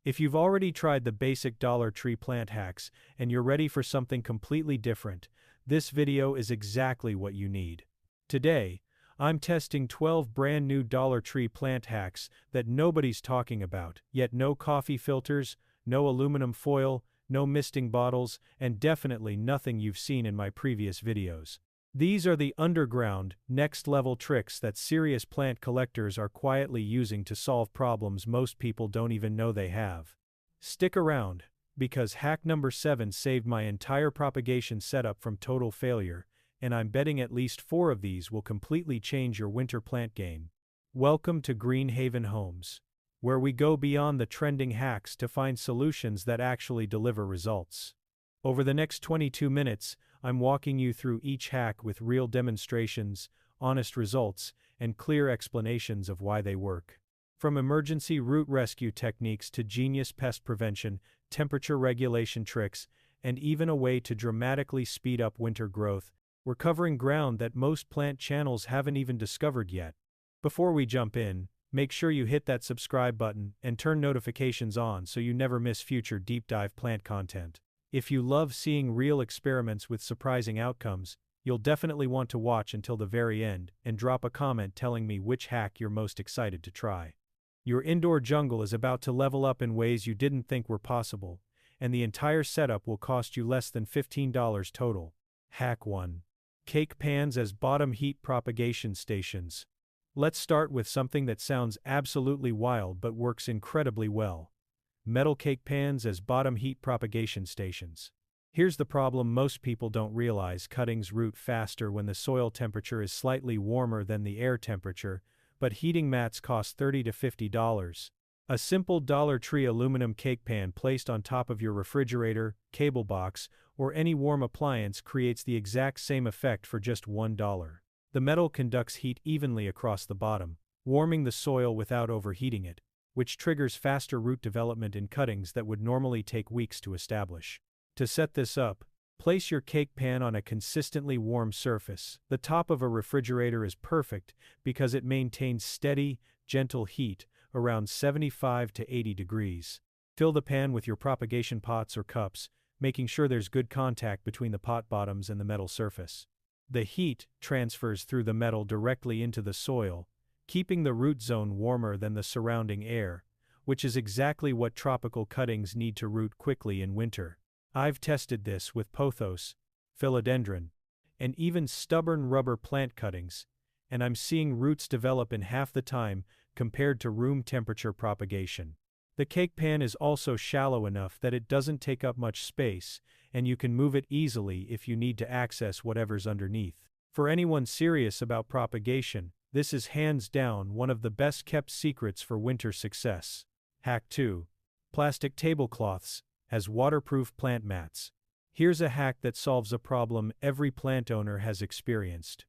If you've already tried the basic Dollar Tree plant hacks and you're ready for something completely different, this video is exactly what you need. Today, I'm testing 12 brand new Dollar Tree plant hacks that nobody's talking about, yet no coffee filters, no aluminum foil, no misting bottles, and definitely nothing you've seen in my previous videos. These are the underground, next-level tricks that serious plant collectors are quietly using to solve problems most people don't even know they have. Stick around, because hack number 7 saved my entire propagation setup from total failure, and I'm betting at least 4 of these will completely change your winter plant game. Welcome to Green Haven Homes, where we go beyond the trending hacks to find solutions that actually deliver results. Over the next 22 minutes, I'm walking you through each hack with real demonstrations, honest results, and clear explanations of why they work. From emergency root rescue techniques to genius pest prevention, temperature regulation tricks, and even a way to dramatically speed up winter growth, we're covering ground that most plant channels haven't even discovered yet. Before we jump in, make sure you hit that subscribe button and turn notifications on so you never miss future deep dive plant content. If you love seeing real experiments with surprising outcomes, you'll definitely want to watch until the very end and drop a comment telling me which hack you're most excited to try. Your indoor jungle is about to level up in ways you didn't think were possible, and the entire setup will cost you less than $15 total. Hack 1. Cake pans as bottom heat propagation stations. Let's start with something that sounds absolutely wild but works incredibly well. Metal cake pans as bottom heat propagation stations. Here's the problem most people don't realize: cuttings root faster when the soil temperature is slightly warmer than the air temperature, but heating mats cost $30 to $50. A simple Dollar Tree aluminum cake pan placed on top of your refrigerator, cable box, or any warm appliance creates the exact same effect for just $1. The metal conducts heat evenly across the bottom, warming the soil without overheating it, which triggers faster root development in cuttings that would normally take weeks to establish. To set this up, place your cake pan on a consistently warm surface. The top of a refrigerator is perfect because it maintains steady, gentle heat around 75 to 80 degrees. Fill the pan with your propagation pots or cups, making sure there's good contact between the pot bottoms and the metal surface. The heat transfers through the metal directly into the soil, keeping the root zone warmer than the surrounding air, which is exactly what tropical cuttings need to root quickly in winter. I've tested this with pothos, philodendron, and even stubborn rubber plant cuttings, and I'm seeing roots develop in half the time compared to room temperature propagation. The cake pan is also shallow enough that it doesn't take up much space, and you can move it easily if you need to access whatever's underneath. For anyone serious about propagation, this is hands down one of the best kept secrets for winter success. Hack 2. Plastic tablecloths as waterproof plant mats. Here's a hack that solves a problem every plant owner has experienced: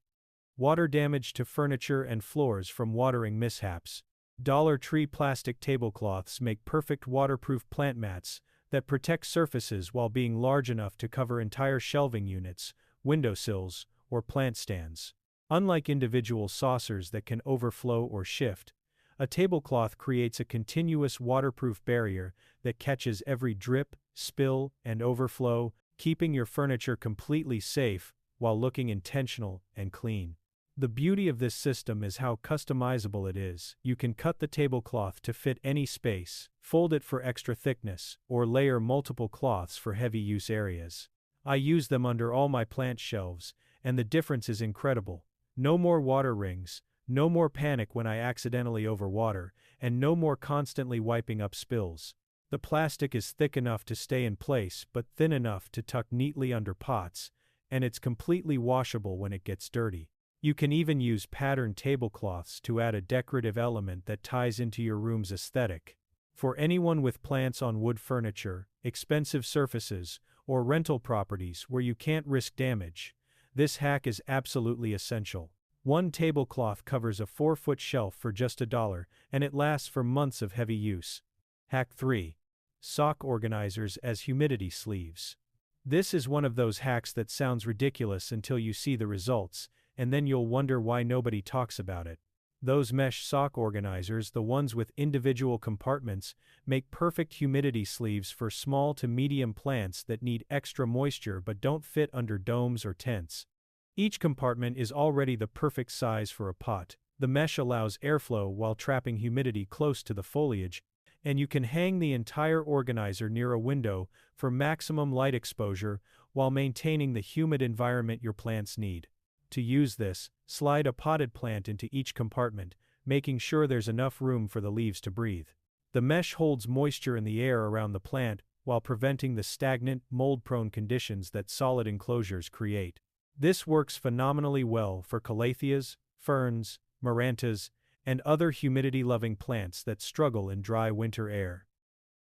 water damage to furniture and floors from watering mishaps. Dollar Tree plastic tablecloths make perfect waterproof plant mats that protect surfaces while being large enough to cover entire shelving units, windowsills, or plant stands. Unlike individual saucers that can overflow or shift, a tablecloth creates a continuous waterproof barrier that catches every drip, spill, and overflow, keeping your furniture completely safe while looking intentional and clean. The beauty of this system is how customizable it is. You can cut the tablecloth to fit any space, fold it for extra thickness, or layer multiple cloths for heavy use areas. I use them under all my plant shelves, and the difference is incredible. No more water rings, no more panic when I accidentally overwater, and no more constantly wiping up spills. The plastic is thick enough to stay in place but thin enough to tuck neatly under pots, and it's completely washable when it gets dirty. You can even use patterned tablecloths to add a decorative element that ties into your room's aesthetic. For anyone with plants on wood furniture, expensive surfaces, or rental properties where you can't risk damage, this hack is absolutely essential. One tablecloth covers a 4-foot shelf for just $1, and it lasts for months of heavy use. Hack 3. Sock organizers as humidity sleeves. This is one of those hacks that sounds ridiculous until you see the results, and then you'll wonder why nobody talks about it. Those mesh sock organizers, the ones with individual compartments, make perfect humidity sleeves for small to medium plants that need extra moisture but don't fit under domes or tents. Each compartment is already the perfect size for a pot. The mesh allows airflow while trapping humidity close to the foliage, and you can hang the entire organizer near a window for maximum light exposure while maintaining the humid environment your plants need. To use this, slide a potted plant into each compartment, making sure there's enough room for the leaves to breathe. The mesh holds moisture in the air around the plant while preventing the stagnant, mold-prone conditions that solid enclosures create. This works phenomenally well for calatheas, ferns, marantas, and other humidity-loving plants that struggle in dry winter air.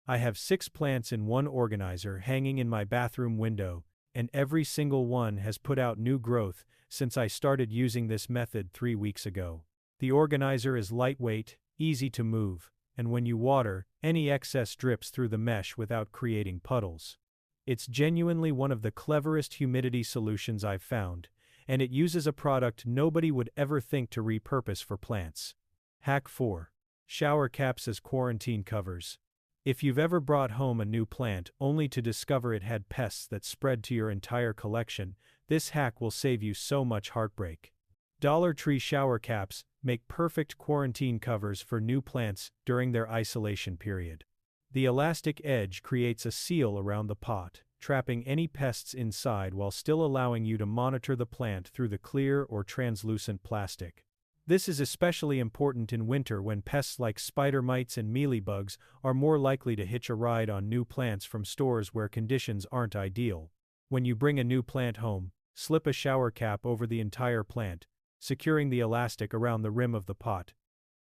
I have 6 plants in one organizer hanging in my bathroom window, and every single one has put out new growth since I started using this method 3 weeks ago. The organizer is lightweight, easy to move, and when you water, any excess drips through the mesh without creating puddles. It's genuinely one of the cleverest humidity solutions I've found, and it uses a product nobody would ever think to repurpose for plants. Hack 4. Shower caps as quarantine covers. If you've ever brought home a new plant only to discover it had pests that spread to your entire collection, this hack will save you so much heartbreak. Dollar Tree shower caps make perfect quarantine covers for new plants during their isolation period. The elastic edge creates a seal around the pot, trapping any pests inside while still allowing you to monitor the plant through the clear or translucent plastic. This is especially important in winter when pests like spider mites and mealybugs are more likely to hitch a ride on new plants from stores where conditions aren't ideal. When you bring a new plant home, slip a shower cap over the entire plant, securing the elastic around the rim of the pot.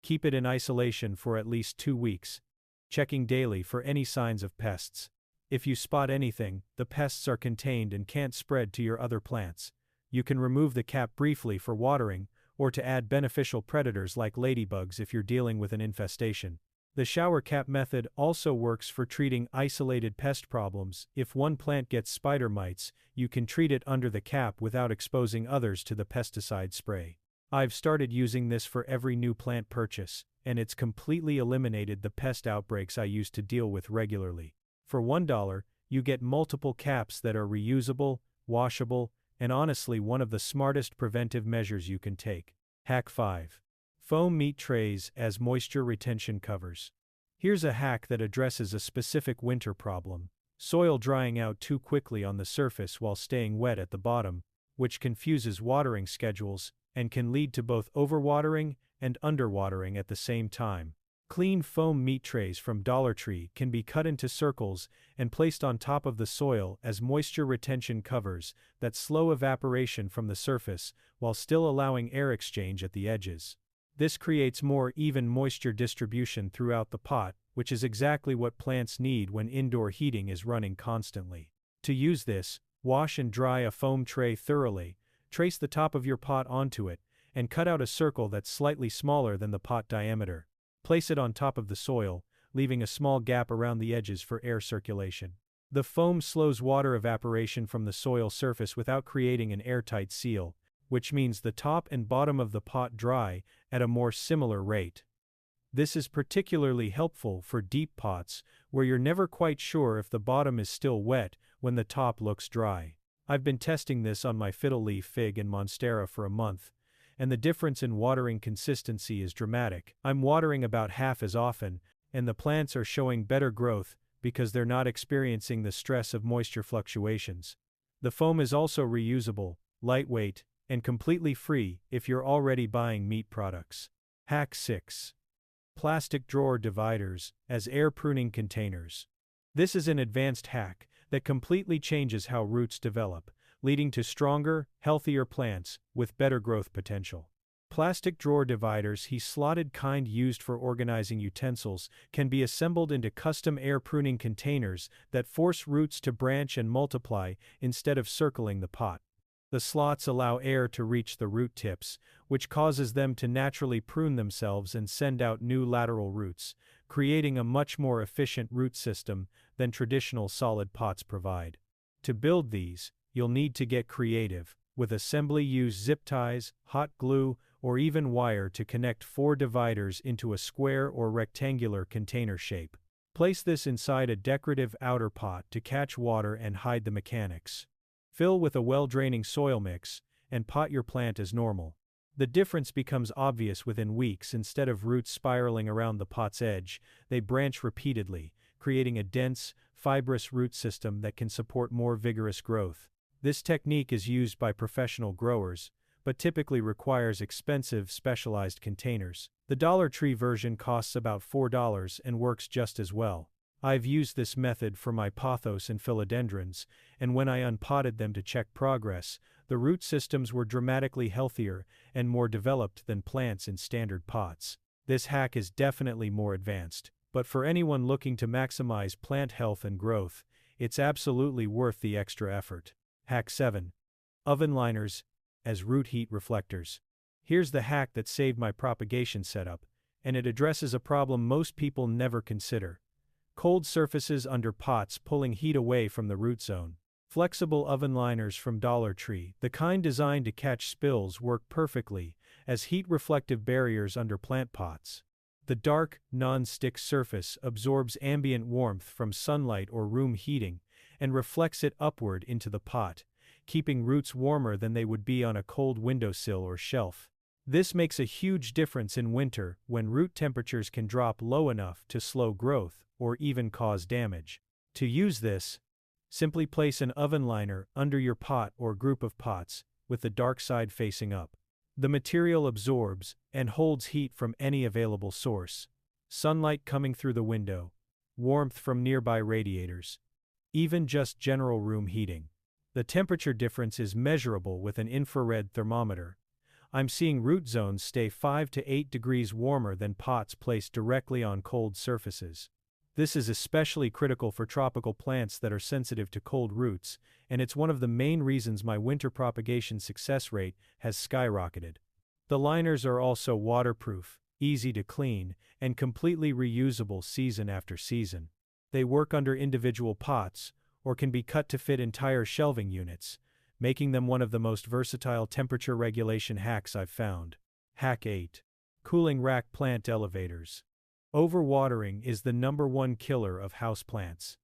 Keep it in isolation for at least 2 weeks, checking daily for any signs of pests. If you spot anything, the pests are contained and can't spread to your other plants. You can remove the cap briefly for watering, or to add beneficial predators like ladybugs if you're dealing with an infestation. The shower cap method also works for treating isolated pest problems. If one plant gets spider mites, you can treat it under the cap without exposing others to the pesticide spray. I've started using this for every new plant purchase, and it's completely eliminated the pest outbreaks I used to deal with regularly. For $1, you get multiple caps that are reusable, washable, and honestly one of the smartest preventive measures you can take. Hack 5. Foam meat trays as moisture retention covers. Here's a hack that addresses a specific winter problem: soil drying out too quickly on the surface while staying wet at the bottom, which confuses watering schedules and can lead to both overwatering and underwatering at the same time. Clean foam meat trays from Dollar Tree can be cut into circles and placed on top of the soil as moisture retention covers that slow evaporation from the surface while still allowing air exchange at the edges. This creates more even moisture distribution throughout the pot, which is exactly what plants need when indoor heating is running constantly. To use this, wash and dry a foam tray thoroughly, trace the top of your pot onto it, and cut out a circle that's slightly smaller than the pot diameter. Place it on top of the soil, leaving a small gap around the edges for air circulation. The foam slows water evaporation from the soil surface without creating an airtight seal, which means the top and bottom of the pot dry at a more similar rate. This is particularly helpful for deep pots, where you're never quite sure if the bottom is still wet when the top looks dry. I've been testing this on my fiddle leaf fig and monstera for a month, and the difference in watering consistency is dramatic. I'm watering about half as often, and the plants are showing better growth because they're not experiencing the stress of moisture fluctuations. The foam is also reusable, lightweight, and completely free if you're already buying meat products. Hack 6. Plastic drawer dividers as air pruning containers. This is an advanced hack that completely changes how roots develop, leading to stronger, healthier plants with better growth potential. Plastic drawer dividers, the slotted kind used for organizing utensils, can be assembled into custom air pruning containers that force roots to branch and multiply instead of circling the pot. The slots allow air to reach the root tips, which causes them to naturally prune themselves and send out new lateral roots, creating a much more efficient root system than traditional solid pots provide. To build these, you'll need to get creative. With assembly, use zip ties, hot glue, or even wire to connect 4 dividers into a square or rectangular container shape. Place this inside a decorative outer pot to catch water and hide the mechanics. Fill with a well-draining soil mix, and pot your plant as normal. The difference becomes obvious within weeks. Instead of roots spiraling around the pot's edge, they branch repeatedly, creating a dense, fibrous root system that can support more vigorous growth. This technique is used by professional growers, but typically requires expensive, specialized containers. The Dollar Tree version costs about $4 and works just as well. I've used this method for my pothos and philodendrons, and when I unpotted them to check progress, the root systems were dramatically healthier and more developed than plants in standard pots. This hack is definitely more advanced, but for anyone looking to maximize plant health and growth, it's absolutely worth the extra effort. Hack 7. Oven liners as root heat reflectors. Here's the hack that saved my propagation setup, and it addresses a problem most people never consider: cold surfaces under pots pulling heat away from the root zone. Flexible oven liners from Dollar Tree, the kind designed to catch spills, work perfectly as heat-reflective barriers under plant pots. The dark, non-stick surface absorbs ambient warmth from sunlight or room heating and reflects it upward into the pot, keeping roots warmer than they would be on a cold windowsill or shelf. This makes a huge difference in winter when root temperatures can drop low enough to slow growth or even cause damage. To use this, simply place an oven liner under your pot or group of pots, with the dark side facing up. The material absorbs and holds heat from any available source: sunlight coming through the window, warmth from nearby radiators, even just general room heating. The temperature difference is measurable with an infrared thermometer. I'm seeing root zones stay 5 to 8 degrees warmer than pots placed directly on cold surfaces. This is especially critical for tropical plants that are sensitive to cold roots, and it's one of the main reasons my winter propagation success rate has skyrocketed. The liners are also waterproof, easy to clean, and completely reusable season after season. They work under individual pots, or can be cut to fit entire shelving units, making them one of the most versatile temperature regulation hacks I've found. Hack 8. Cooling rack plant elevators. Overwatering is the #1 killer of houseplants,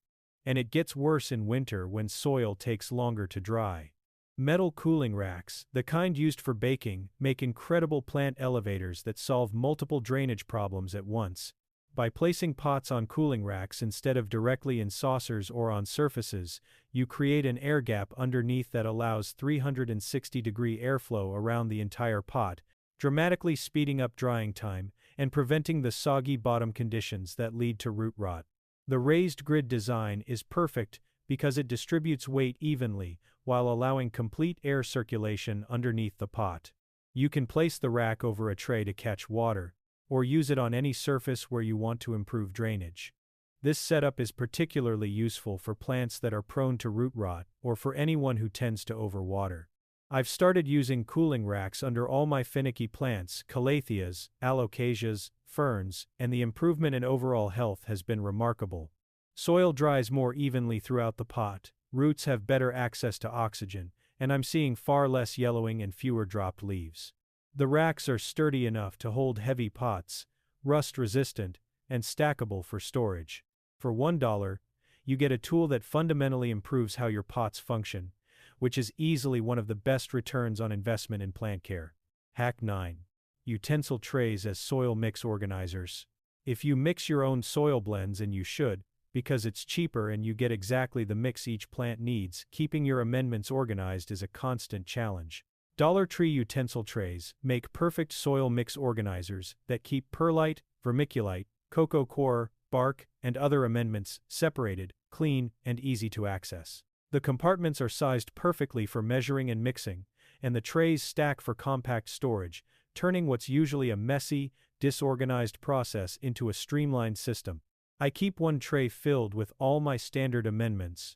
and it gets worse in winter when soil takes longer to dry. Metal cooling racks, the kind used for baking, make incredible plant elevators that solve multiple drainage problems at once. By placing pots on cooling racks instead of directly in saucers or on surfaces, you create an air gap underneath that allows 360-degree airflow around the entire pot, dramatically speeding up drying time and preventing the soggy bottom conditions that lead to root rot. The raised grid design is perfect because it distributes weight evenly while allowing complete air circulation underneath the pot. You can place the rack over a tray to catch water, or use it on any surface where you want to improve drainage. This setup is particularly useful for plants that are prone to root rot or for anyone who tends to overwater. I've started using cooling racks under all my finicky plants, calatheas, alocasias, ferns, and the improvement in overall health has been remarkable. Soil dries more evenly throughout the pot, roots have better access to oxygen, and I'm seeing far less yellowing and fewer dropped leaves. The racks are sturdy enough to hold heavy pots, rust-resistant, and stackable for storage. For $1, you get a tool that fundamentally improves how your pots function, which is easily one of the best returns on investment in plant care. Hack 9. Utensil trays as soil mix organizers. If you mix your own soil blends, and you should, because it's cheaper and you get exactly the mix each plant needs, keeping your amendments organized is a constant challenge. Dollar Tree utensil trays make perfect soil mix organizers that keep perlite, vermiculite, cocoa coir, bark, and other amendments separated, clean, and easy to access. The compartments are sized perfectly for measuring and mixing, and the trays stack for compact storage, turning what's usually a messy, disorganized process into a streamlined system. I keep one tray filled with all my standard amendments,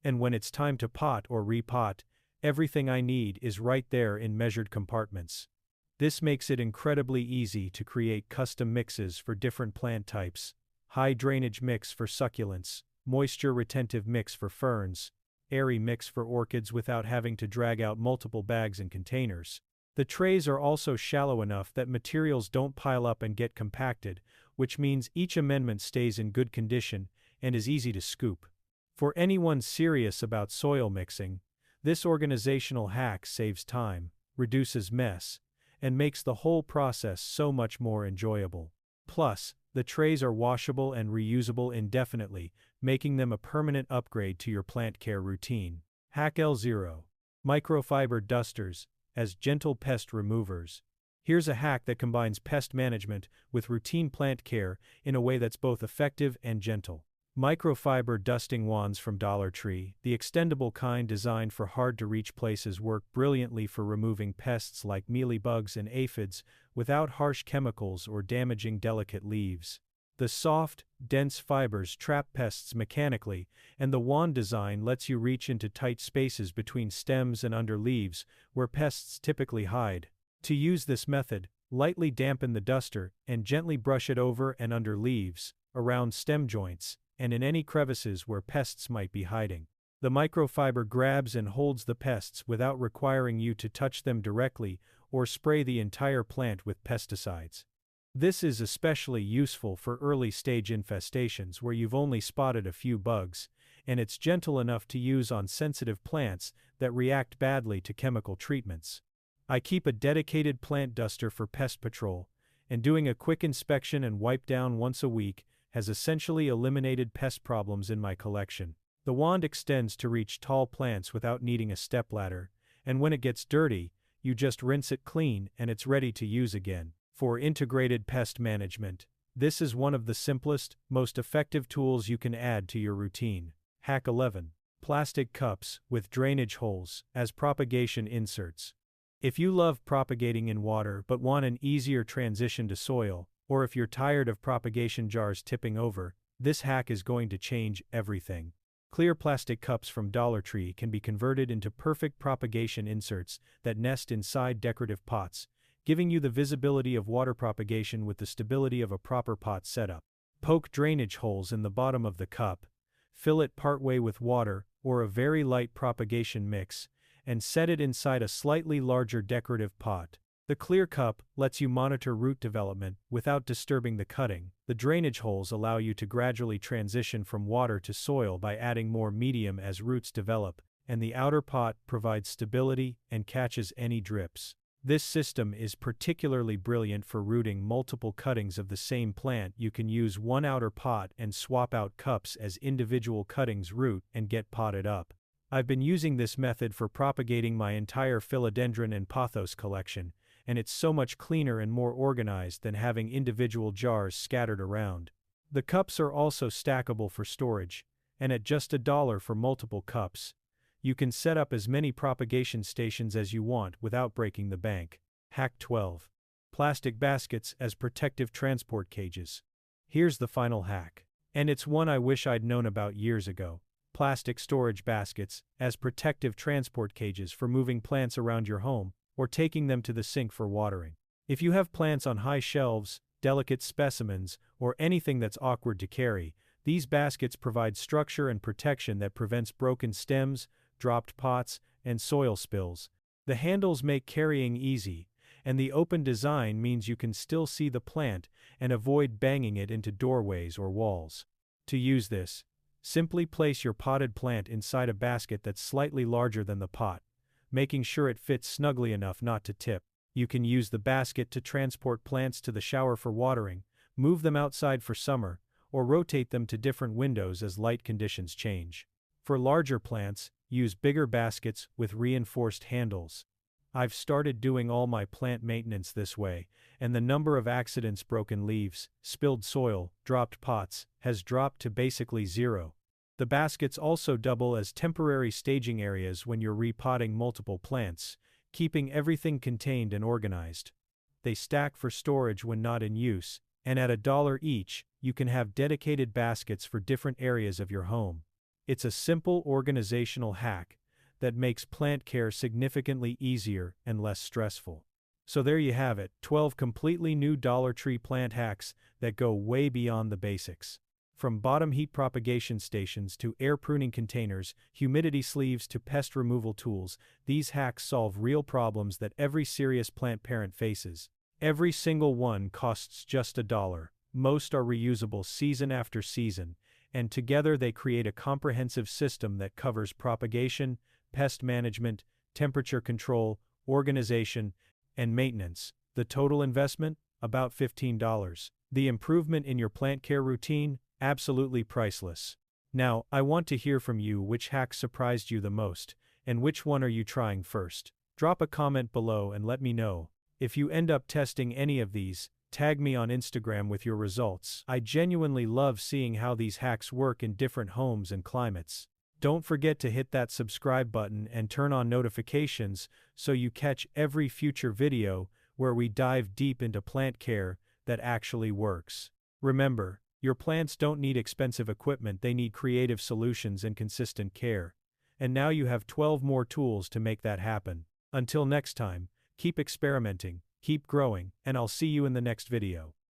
and when it's time to pot or repot, everything I need is right there in measured compartments. This makes it incredibly easy to create custom mixes for different plant types: high drainage mix for succulents, moisture retentive mix for ferns, airy mix for orchids without having to drag out multiple bags and containers. The trays are also shallow enough that materials don't pile up and get compacted, which means each amendment stays in good condition and is easy to scoop. For anyone serious about soil mixing, this organizational hack saves time, reduces mess, and makes the whole process so much more enjoyable. Plus, the trays are washable and reusable indefinitely, making them a permanent upgrade to your plant care routine. Hack L0. Microfiber dusters as gentle pest removers. Here's a hack that combines pest management with routine plant care in a way that's both effective and gentle. Microfiber dusting wands from Dollar Tree, the extendable kind designed for hard-to-reach places, work brilliantly for removing pests like mealybugs and aphids without harsh chemicals or damaging delicate leaves. The soft, dense fibers trap pests mechanically, and the wand design lets you reach into tight spaces between stems and under leaves where pests typically hide. To use this method, lightly dampen the duster and gently brush it over and under leaves, around stem joints, and in any crevices where pests might be hiding. The microfiber grabs and holds the pests without requiring you to touch them directly or spray the entire plant with pesticides. This is especially useful for early-stage infestations where you've only spotted a few bugs, and it's gentle enough to use on sensitive plants that react badly to chemical treatments. I keep a dedicated plant duster for pest patrol, and doing a quick inspection and wipe down once a week has essentially eliminated pest problems in my collection. The wand extends to reach tall plants without needing a stepladder, and when it gets dirty, you just rinse it clean and it's ready to use again. For integrated pest management, this is one of the simplest, most effective tools you can add to your routine. Hack 11. Plastic cups with drainage holes as propagation inserts. If you love propagating in water but want an easier transition to soil, or if you're tired of propagation jars tipping over, this hack is going to change everything. Clear plastic cups from Dollar Tree can be converted into perfect propagation inserts that nest inside decorative pots, giving you the visibility of water propagation with the stability of a proper pot setup. Poke drainage holes in the bottom of the cup, fill it partway with water or a very light propagation mix, and set it inside a slightly larger decorative pot. The clear cup lets you monitor root development without disturbing the cutting. The drainage holes allow you to gradually transition from water to soil by adding more medium as roots develop, and the outer pot provides stability and catches any drips. This system is particularly brilliant for rooting multiple cuttings of the same plant. You can use one outer pot and swap out cups as individual cuttings root and get potted up. I've been using this method for propagating my entire philodendron and pothos collection, and it's so much cleaner and more organized than having individual jars scattered around. The cups are also stackable for storage, and at just $1 for multiple cups, you can set up as many propagation stations as you want without breaking the bank. Hack 12. Plastic baskets as protective transport cages. Here's the final hack, and it's one I wish I'd known about years ago. Plastic storage baskets as protective transport cages for moving plants around your home or taking them to the sink for watering. If you have plants on high shelves, delicate specimens, or anything that's awkward to carry, these baskets provide structure and protection that prevents broken stems, dropped pots, and soil spills. The handles make carrying easy, and the open design means you can still see the plant and avoid banging it into doorways or walls. To use this, simply place your potted plant inside a basket that's slightly larger than the pot, making sure it fits snugly enough not to tip. You can use the basket to transport plants to the shower for watering, move them outside for summer, or rotate them to different windows as light conditions change. For larger plants, use bigger baskets with reinforced handles. I've started doing all my plant maintenance this way, and the number of accidents, broken leaves, spilled soil, dropped pots, has dropped to basically zero. The baskets also double as temporary staging areas when you're repotting multiple plants, keeping everything contained and organized. They stack for storage when not in use, and at $1 each, you can have dedicated baskets for different areas of your home. It's a simple organizational hack that makes plant care significantly easier and less stressful. So there you have it, 12 completely new Dollar Tree plant hacks that go way beyond the basics. From bottom heat propagation stations to air pruning containers, humidity sleeves to pest removal tools, these hacks solve real problems that every serious plant parent faces. Every single one costs just $1. Most are reusable season after season, and together they create a comprehensive system that covers propagation, pest management, temperature control, organization, and maintenance. The total investment? About $15. The improvement in your plant care routine? Absolutely priceless. Now, I want to hear from you which hack surprised you the most, and which one are you trying first? Drop a comment below and let me know. If you end up testing any of these, tag me on Instagram with your results. I genuinely love seeing how these hacks work in different homes and climates. Don't forget to hit that subscribe button and turn on notifications so you catch every future video where we dive deep into plant care that actually works. Remember, your plants don't need expensive equipment, they need creative solutions and consistent care. And now you have 12 more tools to make that happen. Until next time, keep experimenting, keep growing, and I'll see you in the next video.